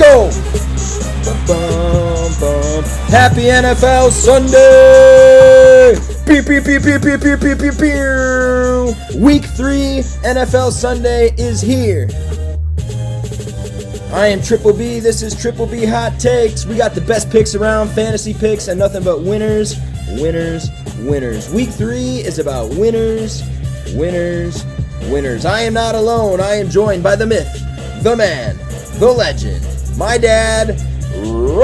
go! Bum, bum. Happy NFL Sunday! Pew, pew, pew, pew, pew, pew, pew, pew, pew. Week 3 NFL Sunday is here. I am Triple B. This is Triple B Hot Takes. We got the best picks around, fantasy picks, and nothing but winners, winners, winners. Week 3 is about winners, winners, winners. I am not alone. I am joined by the myth, the man, the legend, my dad, Roy.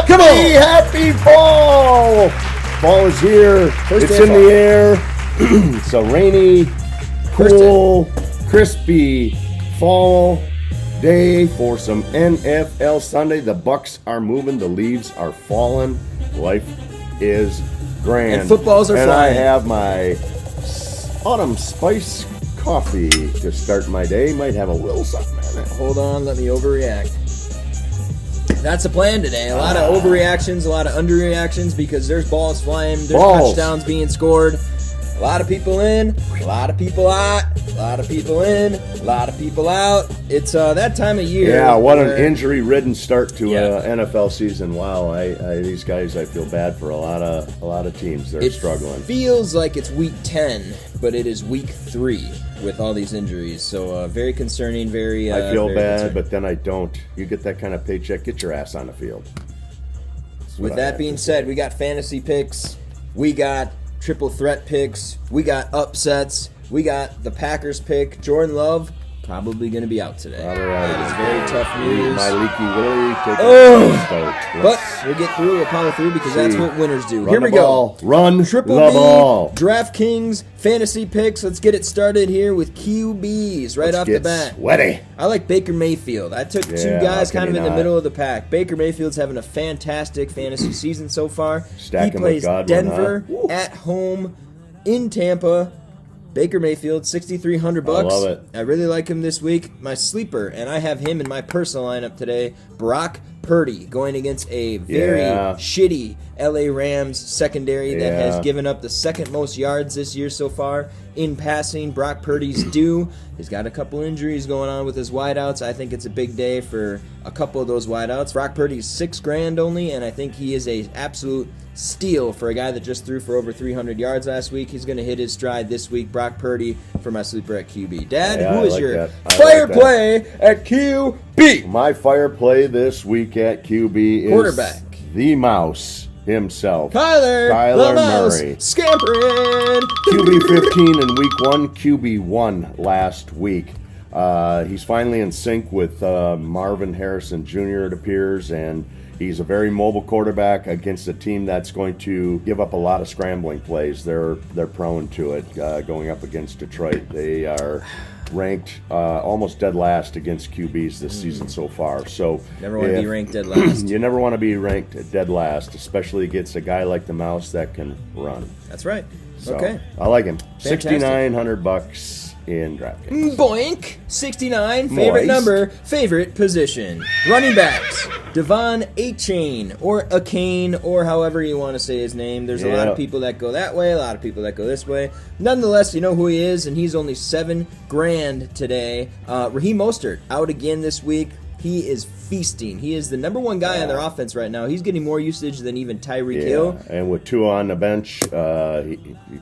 Come on. Happy fall! Fall is here. It's in the air. It's a rainy, cool, crispy fall day for some NFL Sunday. The Bucks are moving. The leaves are falling. Life is grand. And footballs are and flying. I have my autumn spice coffee to start my day. Might have a little something in it. Hold on, let me overreact. That's the plan today. A lot of overreactions, a lot of underreactions because there's balls flying, there's touchdowns being scored. A lot of people in, a lot of people out, a lot of people in, a lot of people out. It's that time of year. Yeah, what an injury-ridden start to NFL season. Wow, these guys, I feel bad for a lot of teams. They're struggling. It feels like it's week 10, but it is week 3 with all these injuries. So very concerning. Very. I feel very bad, concerning. but then I don't. You get that kind of paycheck, get your ass on the field. With that being said, we got fantasy picks. We got triple threat picks. We got upsets. We got the Packers pick. Jordan Love probably going to be out today. That is very tough news. My leaky Willie taking a start. But we'll get through. We'll power through because that's what winners do. Here we go. Run Triple the B, ball. DraftKings fantasy picks. Let's get it started here with QBs right off the bat. Sweaty. I like Baker Mayfield. I took two guys kind of in the middle of the pack. Baker Mayfield's having a fantastic fantasy season so far. He plays Denver at home in Tampa. Baker Mayfield, $6,300. I love it. I really like him this week. My sleeper, and I have him in my personal lineup today, Brock Purdy, going against a very shitty LA Rams secondary that has given up the second most yards this year so far in passing. Brock Purdy's due. He's got a couple injuries going on with his wideouts. I think it's a big day for a couple of those wideouts. Brock Purdy's $6,000 only, and I think he is a absolute steal for a guy that just threw for over 300 yards last week. He's going to hit his stride this week. Brock Purdy for my sleeper at QB. Dad, who is your fire play at QB? My fire play this week at QB is quarterback, the mouse himself, Kyler Murray, scampering. QB 15 in week 1, QB 1 last week. He's finally in sync with Marvin Harrison Jr., it appears, and he's a very mobile quarterback against a team that's going to give up a lot of scrambling plays. They're prone to it going up against Detroit. They are ranked almost dead last against QBs this season so far. So never want to be ranked dead last. You never want to be ranked dead last, especially against a guy like the mouse that can run. That's right. So, okay, I like him. Fantastic. $6,900 in DraftKings. Boink! 69, favorite number, favorite position. Running backs, Devon Achane, or Achane, or however you want to say his name. There's a lot of people that go that way, a lot of people that go this way. Nonetheless, you know who he is, and he's only $7,000 today. Raheem Mostert, out again this week. He is feasting. He is the number one guy on their offense right now. He's getting more usage than even Tyreek Hill. And with Tua on the bench, he's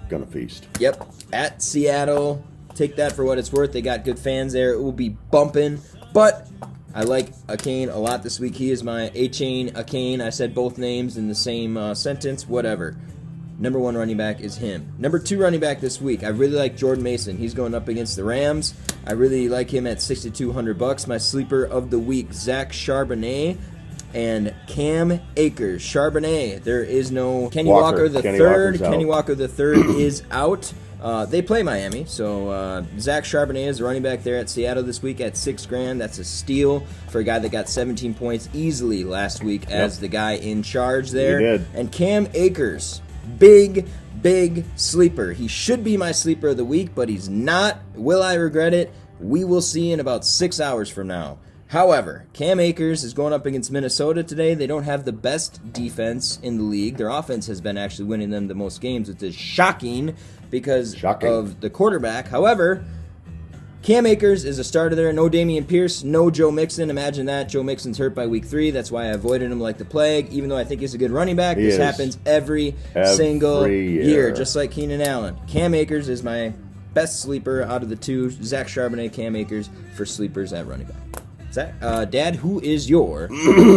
going to feast. Yep. At Seattle. Take that for what it's worth. They got good fans there. It will be bumping. But I like Achane a lot this week. He is my Achane, Achane. I said both names in the same sentence. Whatever. Number 1 running back is him. Number 2 running back this week, I really like Jordan Mason. He's going up against the Rams. I really like him at $6,200. My sleeper of the week, Zach Charbonnet and Cam Akers. Charbonnet, there is no Kenny Walker the third. Kenny Walker the third is out. They play Miami, so Zach Charbonnet is the running back there at Seattle this week at $6,000. That's a steal for a guy that got 17 points easily last week as the guy in charge there. He did. And Cam Akers, big sleeper. He should be my sleeper of the week, but he's not. Will I regret it? We will see in about 6 hours from now. However, Cam Akers is going up against Minnesota today. They don't have the best defense in the league. Their offense has been actually winning them the most games, which is shocking because of the quarterback. However, Cam Akers is a starter there. No Dameon Pierce, no Joe Mixon. Imagine that. Joe Mixon's hurt by week 3. That's why I avoided him like the plague. Even though I think he's a good running back, this happens every single year, just like Keenan Allen. Cam Akers is my best sleeper out of the two. Zach Charbonnet, Cam Akers for sleepers at running back. Zach, Dad, who is your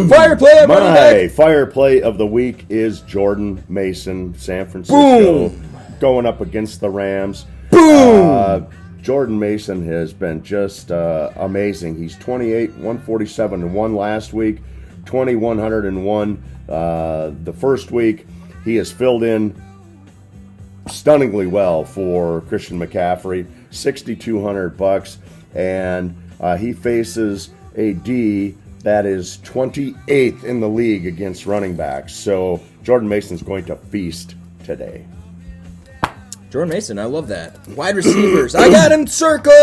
fire play at running back? My fire play of the week is Jordan Mason, San Francisco, going up against the Rams. Boom! Jordan Mason has been just amazing. He's 28, 147 and 1 last week, 2,101 the first week. He has filled in stunningly well for Christian McCaffrey, $6,200, and he faces a D that is 28th in the league against running backs. So Jordan Mason's going to feast today. Jordan Mason, I love that. Wide receivers, I got him circled!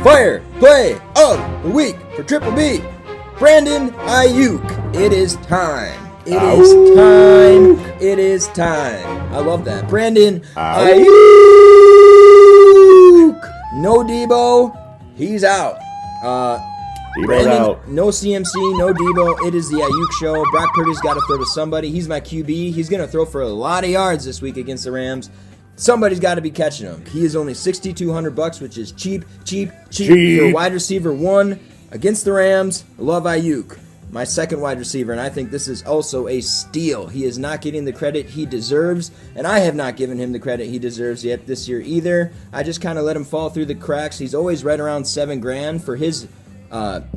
Fire play of the week for Triple B. Brandon Ayuk. It is time. It is time. It is time. I love that. Brandon Ayuk. No Debo. He's out. Debo's out. No CMC, no Debo. It is the Ayuk show. Brock Purdy's got to throw to somebody. He's my QB. He's going to throw for a lot of yards this week against the Rams. Somebody's got to be catching him. He is only $6,200, which is cheap for wide receiver 1 against the Rams. Love Ayuk. My second wide receiver, and I think this is also a steal. He is not getting the credit he deserves, and I have not given him the credit he deserves yet this year either. I just kind of let him fall through the cracks. He's always right around $7,000 for his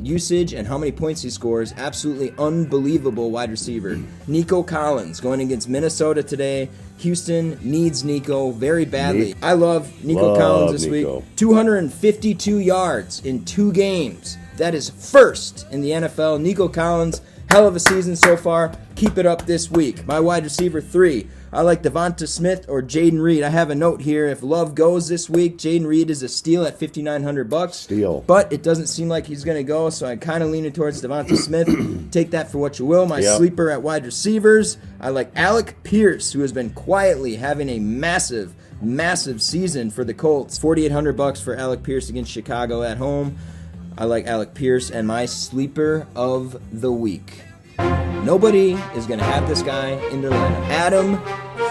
usage and how many points he scores. Absolutely unbelievable wide receiver. Nico Collins going against Minnesota today. Houston needs Nico very badly. I love Nico Collins this week. 252 yards in 2 games. That is first in the NFL. Nico Collins, hell of a season so far. Keep it up this week. My wide receiver 3, I like Devonta Smith or Jaden Reed. I have a note here. If Love goes this week, Jaden Reed is a steal at $5,900. Steal. But it doesn't seem like he's going to go, so I kind of leaning towards Devonta Smith. Take that for what you will. My sleeper at wide receivers, I like Alec Pierce, who has been quietly having a massive season for the Colts. $4,800 for Alec Pierce against Chicago at home. I like Alec Pierce, and my sleeper of the week. Nobody is going to have this guy in their lineup. Adam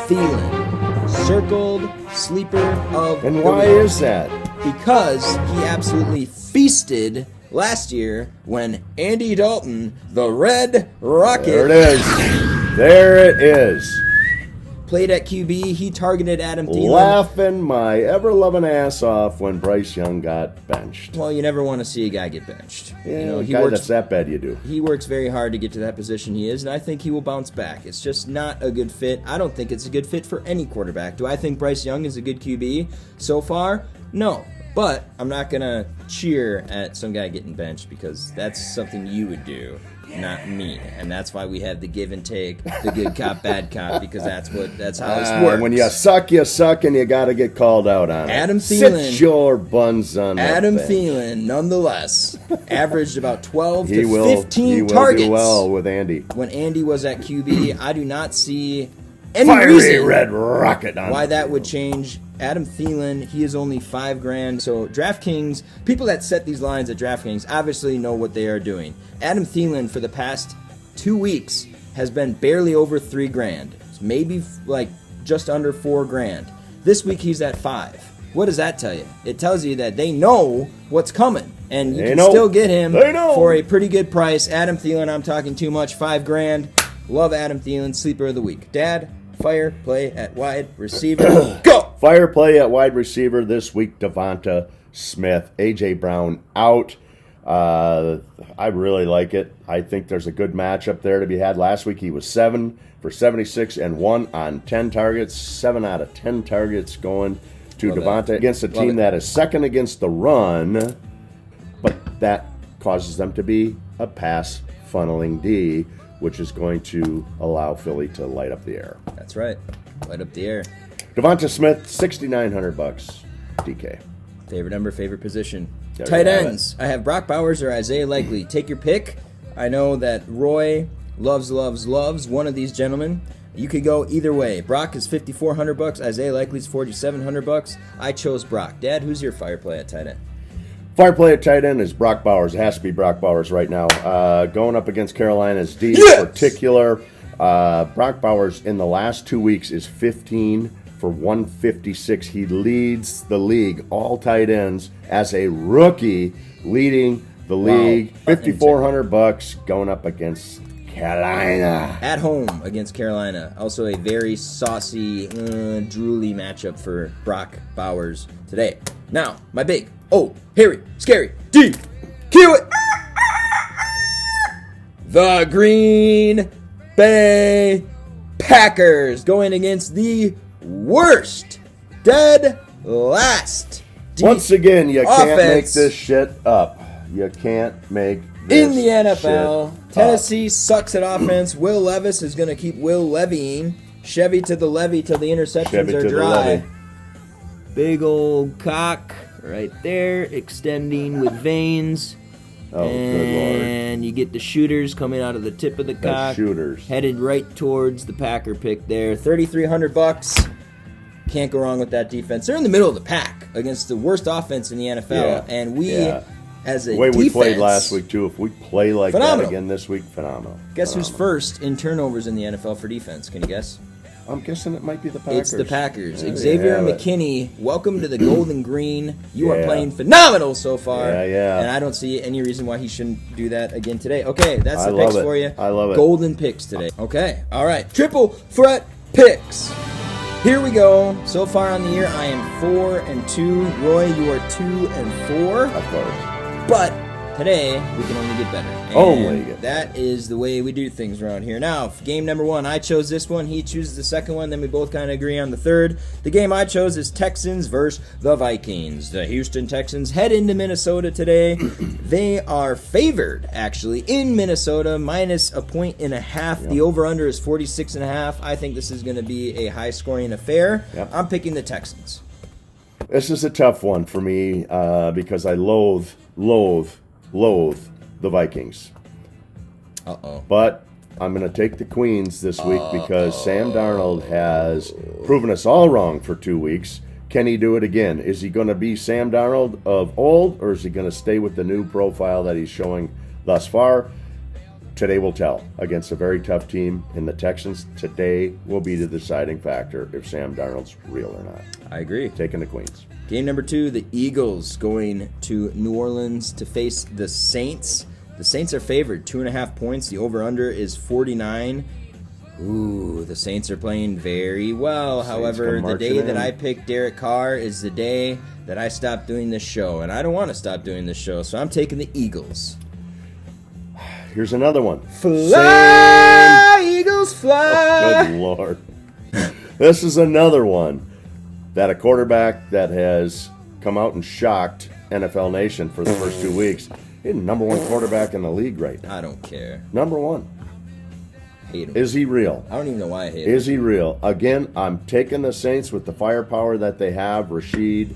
Thielen, circled sleeper of the week. And why is that? Because he absolutely feasted last year when Andy Dalton, the Red Rocket, There it is. played at QB. He targeted Adam Thielen. Laughing my ever-loving ass off when Bryce Young got benched. Well, you never want to see a guy get benched. Yeah, he guy works, that's that bad you do. He works very hard to get to that position he is, and I think he will bounce back. It's just not a good fit. I don't think it's a good fit for any quarterback. Do I think Bryce Young is a good QB so far? No. But I'm not going to cheer at some guy getting benched because that's something you would do, not me. And that's why we have the give and take, the good cop, bad cop, because that's how this works. When you suck, and you got to get called out on Adam it. Thielen. Sit your buns on Adam that bench. Thielen, nonetheless, averaged about 12 to 15 he will targets. do well with Andy. When Andy was at QB, I do not see any Fiery reason red rocket on why the that field. would change. Adam Thielen, he is only $5,000. So DraftKings, people that set these lines at DraftKings obviously know what they are doing. Adam Thielen for the past 2 weeks has been barely over $3,000. Maybe like just under $4,000. This week he's at $5,000. What does that tell you? It tells you that they know what's coming, and you can still get him for a pretty good price. Adam Thielen, I'm talking too much, $5,000. Love Adam Thielen, sleeper of the week. Dad, fire play at wide receiver. Go! Fire play at wide receiver this week, Devonta Smith. A.J. Brown out. I really like it. I think there's a good matchup there to be had. Last week he was 7 for 76 and 1 on 10 targets. 7 out of 10 targets going to Devonta against a team that is second against the run, but that causes them to be a pass funneling D, which is going to allow Philly to light up the air. That's right. Light up the air. Devonta Smith, $6,900. DK. Favorite number, favorite position. There Tight you have ends. I have Brock Bowers or Isaiah Likely. Take your pick. I know that Roy loves one of these gentlemen. You could go either way. Brock is $5,400. Isaiah Likely's $4,700. I chose Brock. Dad, who's your fire play at tight end? Fire play at tight end is Brock Bowers. It has to be Brock Bowers right now. Going up against Carolina's D in particular. Brock Bowers in the last 2 weeks is 15 for 156. He leads the league, all tight ends, as a rookie, leading the league. $5,400 going up against Carolina. At home against Carolina. Also a very saucy, drooly matchup for Brock Bowers today. Now, my big, hairy, scary D. Cue it! The Green Bay Packers going against the worst, dead last. Once again, you can't make this shit up. You can't make this in the NFL. Shit Tennessee up. sucks at offense. Will Levis is going to keep Will levying. Chevy to the levee till the interceptions are dry. Big old cock right there, extending with veins. Oh, good Lord. And you get the shooters coming out of the tip of the cock. Shooters. Headed right towards the Packer pick there. $3,300. Can't go wrong with that defense. They're in the middle of the pack against the worst offense in the NFL. Yeah. And we, as a the way we defense, played last week, too. If we play like phenomenal. that again this week, phenomenal. Guess who's first in turnovers in the NFL for defense? Can you guess? I'm guessing it might be the Packers. It's the Packers. Yeah, Xavier McKinney, welcome to the Golden Green. You are playing phenomenal so far. Yeah. And I don't see any reason why he shouldn't do that again today. Okay, that's the love picks it. for you. I love it. Golden picks today. Okay, all right. Triple threat picks. Here we go. So far on the year, I am 4-2. Roy, you are 2-4. Of course. But today, we can only get better. And Only get that is the way we do things around here. Now, game number 1, I chose this one. He chooses the second one. Then we both kind of agree on the third. The game I chose is Texans versus the Vikings. The Houston Texans head into Minnesota today. They are favored, actually, in Minnesota, minus 1.5 points. Yep. The over-under is 46.5. I think this is going to be a high-scoring affair. Yep. I'm picking the Texans. This is a tough one for me because I loathe the Vikings. Uh-oh. But I'm going to take the Queens this week because Sam Darnold has proven us all wrong for 2 weeks. Can he do it again? Is he going to be Sam Darnold of old, or is he going to stay with the new profile that he's showing thus far? Today will tell. Against a very tough team in the Texans, today will be the deciding factor if Sam Darnold's real or not. I agree. Taking the Queens. Game number 2, the Eagles going to New Orleans to face the Saints. The Saints are favored, 2.5 points. The over-under is 49. Ooh, the Saints are playing very well. However, the day that I picked Derek Carr is the day that I stopped doing this show. And I don't want to stop doing this show, so I'm taking the Eagles. Here's another one. Fly, Eagles, fly. Oh, good Lord. This is another one that a quarterback that has come out and shocked NFL Nation for the first 2 weeks. He's the number 1 quarterback in the league right now. I don't care. Number 1. Hate him. Is he real? I don't even know why I hate him. Is he real? Again, I'm taking the Saints with the firepower that they have. Rashid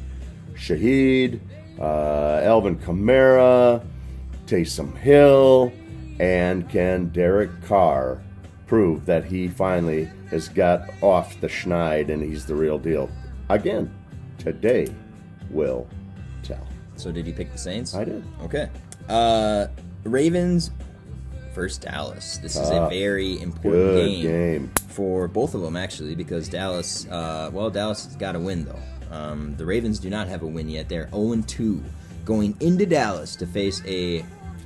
Shaheed, Alvin Kamara, Taysom Hill, and can Derek Carr prove that he finally has got off the schneid and he's the real deal? Again, today will tell. So did you pick the Saints? I did. Okay. Ravens versus Dallas. This is a very important game for both of them, actually, because Dallas, Dallas has got to win, though. The Ravens do not have a win yet. They're 0-2 going into Dallas to face a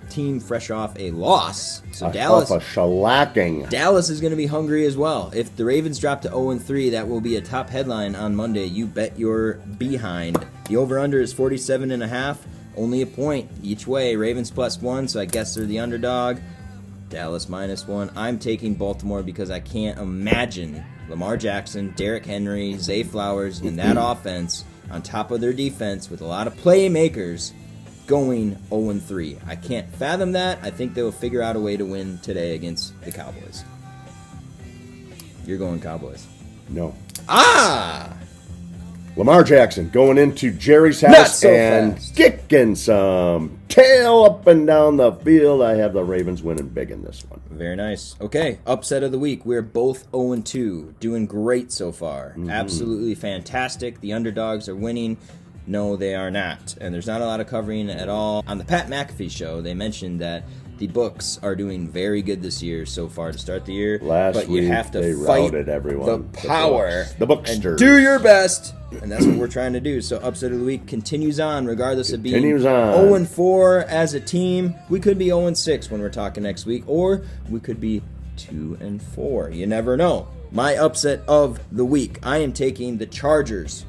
team fresh off a loss. So Dallas, off a shellacking. Dallas is going to be hungry as well. If the Ravens drop to 0-3, that will be a top headline on Monday. You bet your behind. The over-under is 47.5. Only a point each way. Ravens +1, so I guess they're the underdog. Dallas -1. I'm taking Baltimore because I can't imagine Lamar Jackson, Derrick Henry, Zay Flowers, and that offense on top of their defense with a lot of playmakers going 0-3. I can't fathom that. I think they will figure out a way to win today against the Cowboys. You're going Cowboys. No. Ah! Lamar Jackson going into Jerry's Not house so and fast. kicking some tail up and down the field. I have the Ravens winning big in this one. Very nice. Okay, upset of the week. We're both 0-2. Doing great so far. Absolutely fantastic. The underdogs are winning. No, they are not. And there's not a lot of covering at all. On the Pat McAfee show, they mentioned that the books are doing very good this year so far to start the year. Last week, you have to they fight routed everyone. the power. The booksters. And do your best. And that's what we're trying to do. So upset of the week continues on, regardless of being Continues on. 0-4 as a team. We could be 0-6 when we're talking next week, or we could be 2-4. You never know. My upset of the week. I am taking the Chargers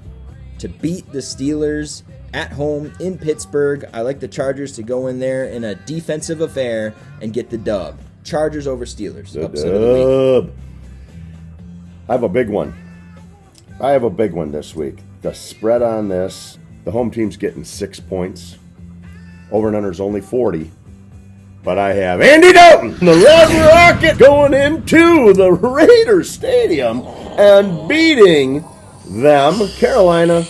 to beat the Steelers at home in Pittsburgh. I like the Chargers to go in there in a defensive affair and get the dub. Chargers over Steelers. Upset of the week. I have a big one. This week. The spread on this, the home team's getting 6 points. Over and under's only 40. But I have Andy Dalton, the Red Rocket, going into the Raiders Stadium and beating them, Carolina,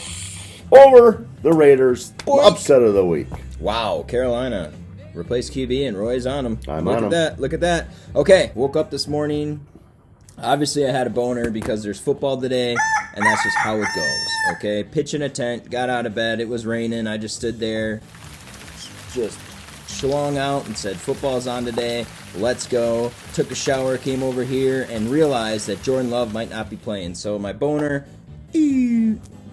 over the Raiders. Boink. Upset of the week. Wow, Carolina. Replace QB and Roy's on him. Look at that. Look at that. Okay, woke up this morning. Obviously, I had a boner because there's football today, and that's just how it goes. Okay, pitch in a tent, got out of bed. It was raining. I just stood there, just schlong out and said, football's on today. Let's go. Took a shower, came over here, and realized that Jordan Love might not be playing. So my boner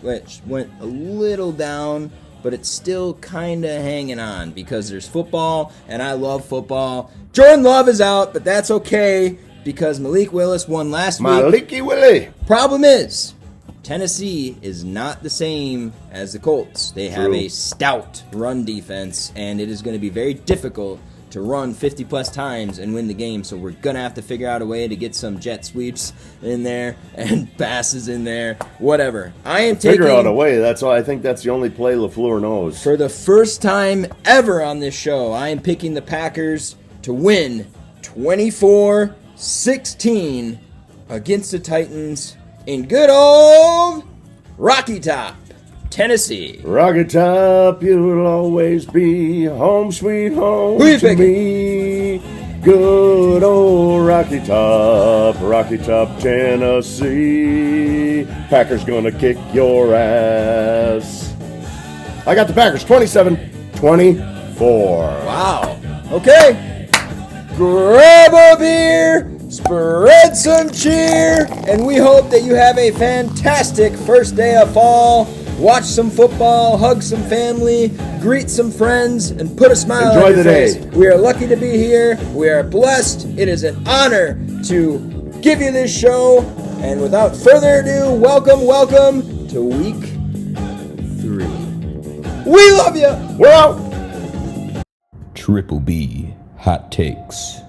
which went a little down, but it's still kind of hanging on because there's football, and I love football. Jordan Love is out, but that's okay because Malik Willis won last week. Maliki Willie. Problem is, Tennessee is not the same as the Colts. They have True. a stout run defense, and it is going to be very difficult to run 50-plus times and win the game, so we're going to have to figure out a way to get some jet sweeps in there and passes in there, whatever. I am taking... Figure out a way. That's all. I think that's the only play LaFleur knows. For the first time ever on this show, I am picking the Packers to win 24-16 against the Titans in good old Rocky Top, Tennessee. Rocky Top, you'll always be home, sweet home Who you to picking? me. Good old Rocky Top, Tennessee. Packers gonna kick your ass. I got the Packers 27-24. Wow. Okay. Grab a beer, spread some cheer, and we hope that you have a fantastic first day of fall. Watch some football, hug some family, greet some friends, and put a smile Enjoy on your the day. face. We are lucky to be here. We are blessed. It is an honor to give you this show. And without further ado, welcome to week 3. We love you. We're out. Triple B Hot Takes.